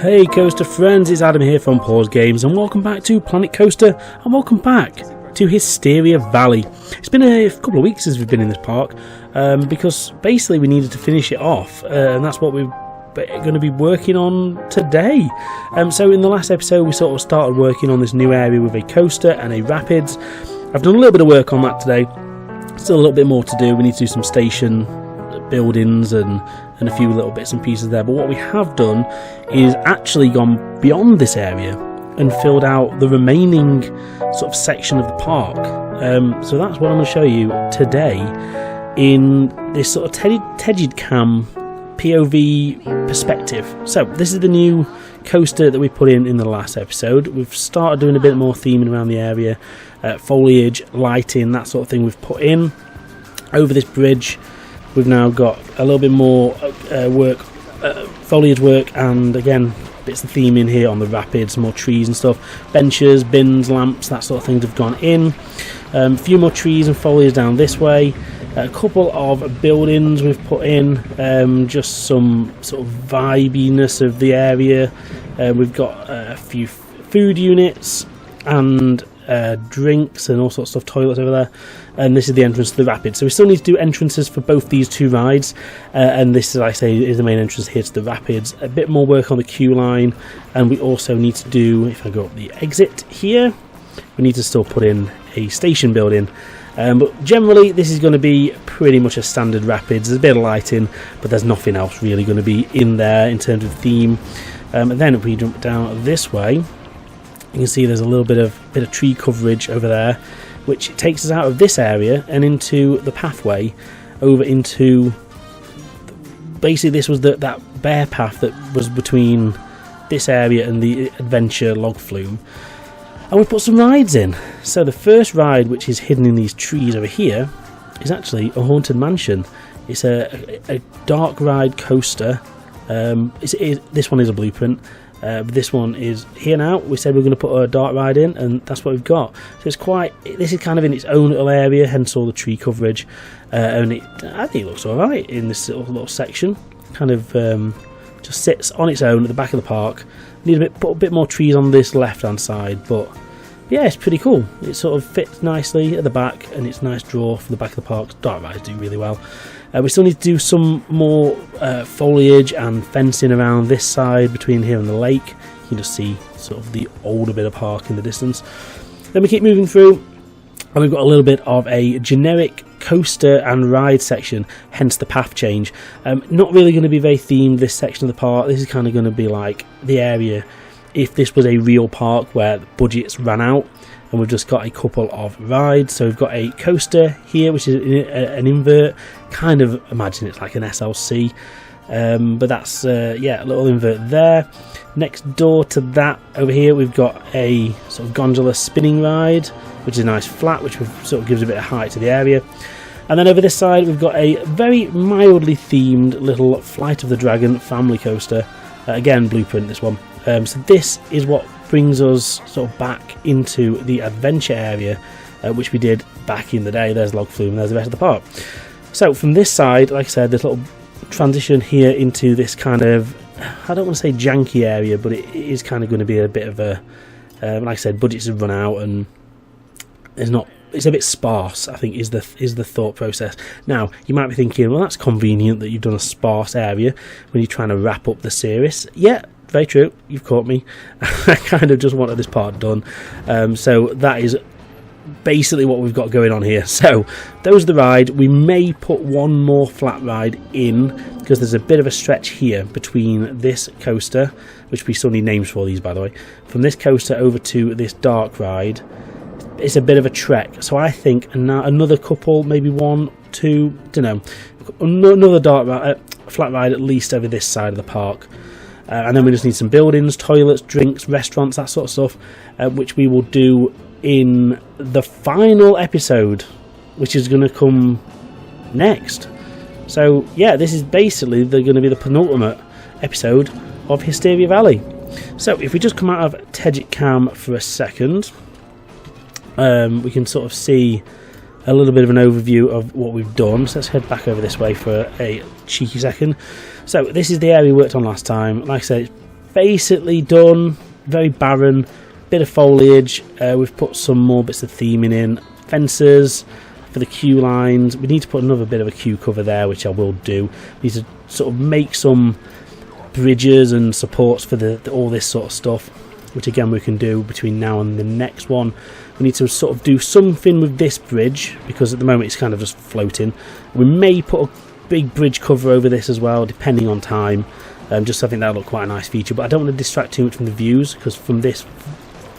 Hey Coaster friends, it's Adam here from Pause Games and welcome back to Planet Coaster and welcome back to Hysteria Valley. It's been a couple of weeks since we've been in this park because basically we needed to finish it off and that's what we're going to be working on today. So in the last episode we sort of started working on this new area with a coaster and a rapids. I've done a little bit of work on that today, still a little bit more to do. We need to do some station buildings and a few little bits and pieces there, but what we have done is actually gone beyond this area and filled out the remaining sort of section of the park. So that's what I'm going to show you today in this sort of Tegid Cam POV perspective. So this is the new coaster that we put in the last episode. We've started doing a bit more theming around the area, foliage, lighting, that sort of thing we've put in. Over this bridge we've now got a little bit more foliage work, and again bits of theme in here on the rapids, more trees and stuff, benches, bins, lamps, that sort of things have gone in. A few more trees and foliage down this way, a couple of buildings we've put in, just some sort of vibiness of the area. We've got a few food units and drinks and all sorts of stuff, toilets over there, and this is the entrance to the rapids. So we still need to do entrances for both these two rides, and this, as I say, is the main entrance here to the rapids. A bit more work on the queue line, and we also need to do, if I go up the exit here, we need to still put in a station building. But generally this is going to be pretty much a standard rapids. There's a bit of lighting, but there's nothing else really going to be in there in terms of theme. And then if we jump down this way, you can see there's a little bit of tree coverage over there, which takes us out of this area and into the pathway over into, basically this was that bear path that was between this area and the adventure log flume, and we put some rides in. So the first ride, which is hidden in these trees over here, is actually a haunted mansion. It's a dark ride coaster. This one is a blueprint. This one is here now. We said we're going to put a dark ride in, and that's what we've got. So this is kind of in its own little area, hence all the tree coverage, and I think it looks alright in this little section. Kind of just sits on its own at the back of the park. Put a bit more trees on this left hand side, but yeah, it's pretty cool. It sort of fits nicely at the back, and it's a nice draw for the back of the park. Dark rides do really well. We still need to do some more foliage and fencing around this side between here and the lake. You can just see sort of the older bit of park in the distance. Then we keep moving through, and we've got a little bit of a generic coaster and ride section, hence the path change. Not really going to be very themed, this section of the park. This is kind of going to be like the area if this was a real park where the budgets ran out, and we've just got a couple of rides. So we've got a coaster here, which is an invert. Kind of imagine it's like an SLC, but that's a little invert there. Next door to that over here we've got a sort of gondola spinning ride, which is a nice flat, which sort of gives a bit of height to the area. And then over this side we've got a very mildly themed little Flight of the Dragon family coaster, again blueprint this one. So this is what brings us sort of back into the adventure area, which we did back in the day. There's log flume and there's the rest of the park. So from this side, like I said, this little transition here into this kind of, I don't want to say janky area, but it is kind of going to be a bit of a, like I said, budgets have run out and it's a bit sparse, I think is the thought process. Now you might be thinking, well, that's convenient that you've done a sparse area when you're trying to wrap up the series. Yeah, very true, you've caught me. I kind of just wanted this part done, so that is basically what we've got going on here. So those are the ride. We may put one more flat ride in because there's a bit of a stretch here between this coaster, which we still need names for these by the way, from this coaster over to this dark ride. It's a bit of a trek, so I think another couple, maybe one, two, don't know, another dark ride, flat ride at least over this side of the park. And then we just need some buildings, toilets, drinks, restaurants, that sort of stuff, which we will do in the final episode, which is going to come next. So yeah, this is basically going to be the penultimate episode of Hysteria Valley. So if we just come out of Tegid Cam for a second, we can sort of see a little bit of an overview of what we've done. So let's head back over this way for a cheeky second. So this is the area we worked on last time. Like I said, it's basically done. Very barren, bit of foliage. We've put some more bits of theming in, fences for the queue lines. We need to put another bit of a queue cover there, which I will do. We need to sort of make some bridges and supports for all this sort of stuff, which again we can do between now and the next one. We need to sort of do something with this bridge, because at the moment it's kind of just floating. We may put a big bridge cover over this as well, depending on time. Just I think that'll look quite a nice feature, but I don't want to distract too much from the views, because from this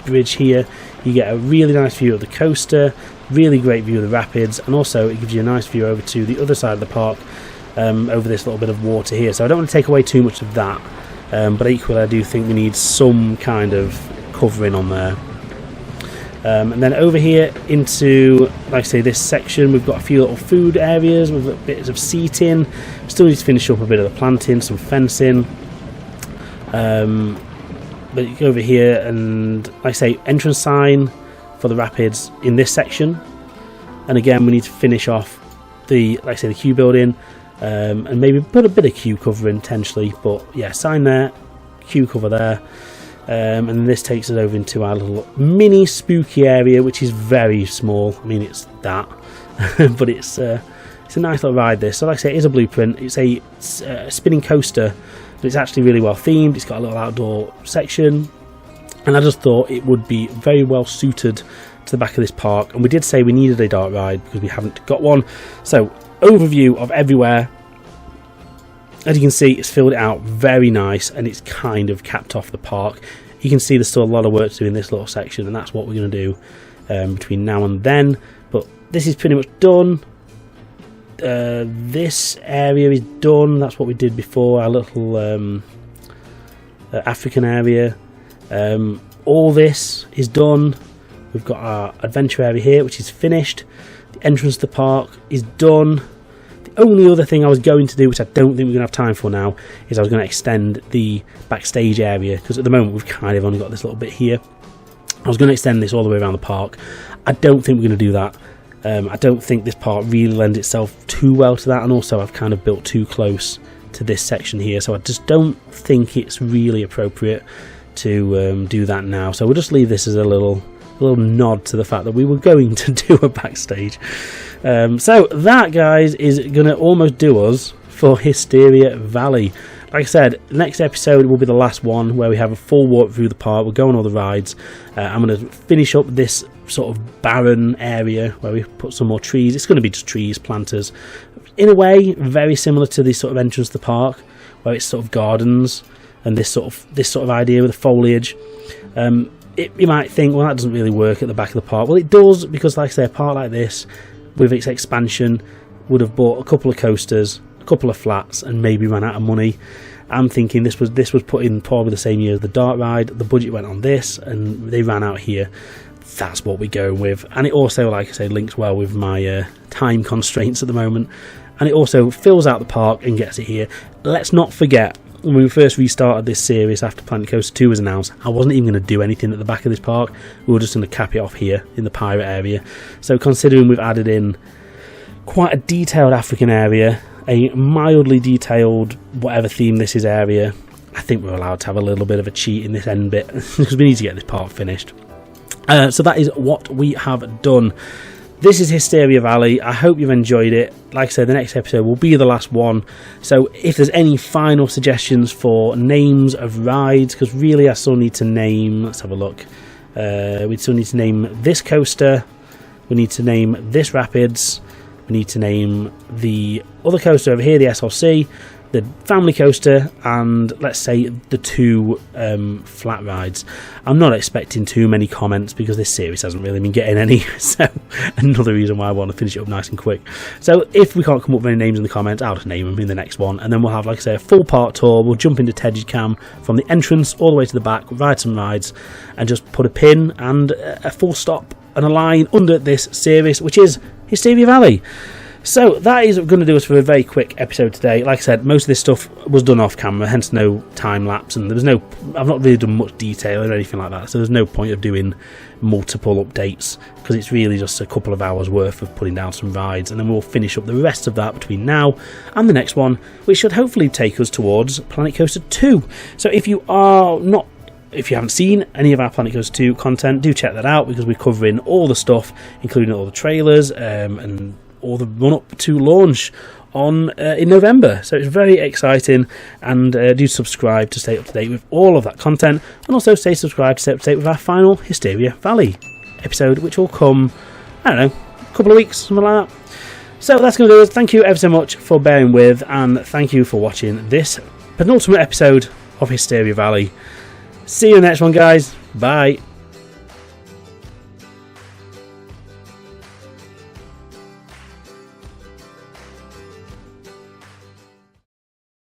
bridge here you get a really nice view of the coaster, really great view of the rapids, and also it gives you a nice view over to the other side of the park, over this little bit of water here. So I don't want to take away too much of that, but equally I do think we need some kind of covering on there. And then over here into, like I say, this section, we've got a few little food areas with bits of seating. Still need to finish up a bit of the planting, some fencing. But over here, and like I say, entrance sign for the rapids in this section. And again, we need to finish off the, like I say, the queue building, and maybe put a bit of queue cover in potentially. But yeah, sign there, queue cover there. And then this takes us over into our little mini spooky area, which is very small. I mean, it's that, but it's a nice little ride this. So like I say, it is a blueprint. It's a spinning coaster, but it's actually really well themed. It's got a little outdoor section, and I just thought it would be very well suited to the back of this park. And we did say we needed a dark ride because we haven't got one. So overview of everywhere. As you can see, it's filled it out very nice, and it's kind of capped off the park. You can see there's still a lot of work to do in this little section, and that's what we're going to do between now and then. But this is pretty much done. This area is done. That's what we did before, our little African area. All this is done. We've got our adventure area here, which is finished. The entrance to the park is done. Only other thing I was going to do, which I don't think we're going to have time for now, is I was going to extend the backstage area, because at the moment we've kind of only got this little bit here. I was going to extend this all the way around the park. I don't think we're going to do that. I don't think this park really lends itself too well to that, and also I've kind of built too close to this section here, so I just don't think it's really appropriate to do that now. So we'll just leave this as a little nod to the fact that we were going to do a backstage. So that, guys, is going to almost do us for Hysteria Valley. Like I said, next episode will be the last one where we have a full walk through the park. We'll go on all the rides. I'm going to finish up this sort of barren area where we put some more trees. It's going to be just trees, planters. In a way, very similar to the sort of entrance to the park, where it's sort of gardens and this sort of idea with the foliage. You might think, well, that doesn't really work at the back of the park. Well, it does, because like I say, a park like this, with its expansion, would have bought a couple of coasters, a couple of flats, and maybe ran out of money. I'm thinking this was put in probably the same year as the dark ride. The budget went on this, and they ran out here. That's what we're going with. And it also, like I say, links well with my time constraints at the moment. And it also fills out the park and gets it here. Let's not forget, when we first restarted this series after Planet Coaster 2 was announced, I wasn't even going to do anything at the back of this park. We were just going to cap it off here in the pirate area. So considering we've added in quite a detailed African area, a mildly detailed whatever theme this is area, I think we're allowed to have a little bit of a cheat in this end bit, because we need to get this park finished. So that is what we have done. This is Hysteria Valley. I hope you've enjoyed it. Like I said, the next episode will be the last one. So if there's any final suggestions for names of rides, because really I still need to name, let's have a look. We still need to name this coaster. We need to name this rapids. We need to name the other coaster over here, the SLC, the family coaster, and let's say the two flat rides. I'm not expecting too many comments because this series hasn't really been getting any, so another reason why I want to finish it up nice and quick. So if we can't come up with any names in the comments, I'll just name them in the next one, and then we'll have, like I say, a full park tour. We'll jump into Teddy's Cam from the entrance all the way to the back, ride some rides, and just put a pin and a full stop and a line under this series, which is Hysteria Valley. So that is going to do us for a very quick episode today. Like I said, most of this stuff was done off camera, hence no time lapse, and I've not really done much detail or anything like that, so there's no point of doing multiple updates, because it's really just a couple of hours worth of putting down some rides, and then we'll finish up the rest of that between now and the next one, which should hopefully take us towards Planet Coaster 2. So if you haven't seen any of our Planet Coaster 2 content, do check that out, because we're covering all the stuff, including all the trailers and all the run-up to launch in November. So it's very exciting, and do subscribe to stay up to date with all of that content, and also stay subscribed to stay up to date with our final Hysteria Valley episode, which will come, I don't know, a couple of weeks, something like that. So that's going to do it. Thank you ever so much for bearing with, and thank you for watching this penultimate episode of Hysteria Valley. See you in the next one, guys. Bye.